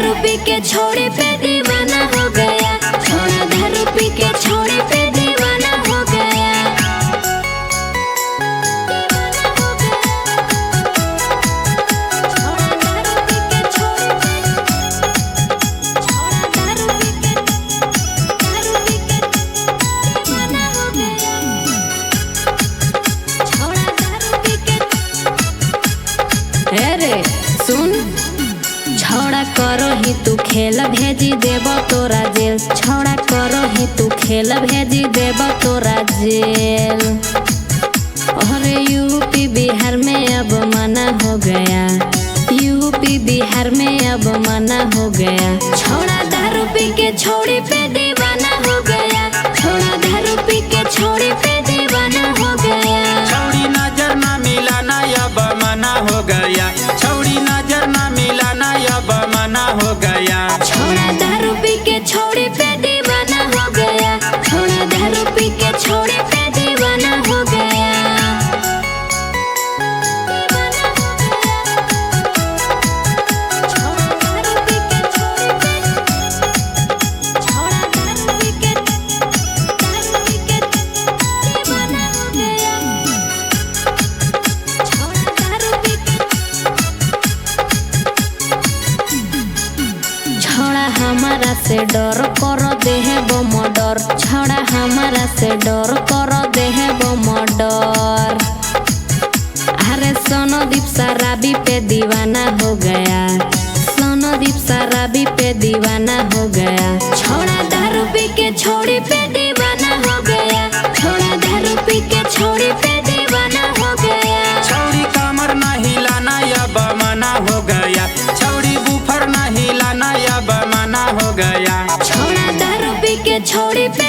दारू पी के छोड़े पे दीवाना हो गया, छोड़ा दारू पी के छोड़े पे दीवाना हो गया। छोड़ा दारू पी के छोड़े पे, छोड़ा दारू पी के दीवाना हो गया, छोड़ा दारू पी के। अरे सुन, छोड़ा करो ही तू खेल भेजी देव तोरा जेल, छोड़ा करो ही तू खेल भेजी देव तोरा जेल। अरे यूपी बिहार में अब मना हो गया, यूपी बिहार में अब मना हो गया। छोड़ा दारू पी के छोड़ी पे दीवाना हो गया, छोड़ा दारू पी के छोड़ी पे दीवाना हो गया। छौड़ी नजर ना मिलाना अब मना हो गया, छौड़ी नजर ना मिलाना अब मना हो गया। छोड़ा दारू पी के छोड़ी पे दीवाना हो गया, छोड़ा दारू पी के छोड़ी पे दीवाना हो गया। छोड़ा दारू पी के छोड़ी पे, छोड़ा दारू पी के दीवाना हो गया, छोड़ा दारू पी के। छोड़ा हमारा से डर कर देहे वो मर्डर, छोड़ा हमारा से डर कर देहे वो मर्डर। अरे सोनोदीप शराबी पे दीवाना हो गया, सोनोदीप शराबी पे दीवाना हो गया। छोड़ा दारू पी के छोड़ी पे दीवाना हो गया, छोड़ा दारू पी के छोड़ी पे दीवाना हो गया। छौड़ी कमर ना हिलाना अब मना हो गया, छौड़ी बुफर ना हिलाना अब मना हो गया। छोड़ा दारू पी के छोड़ी पे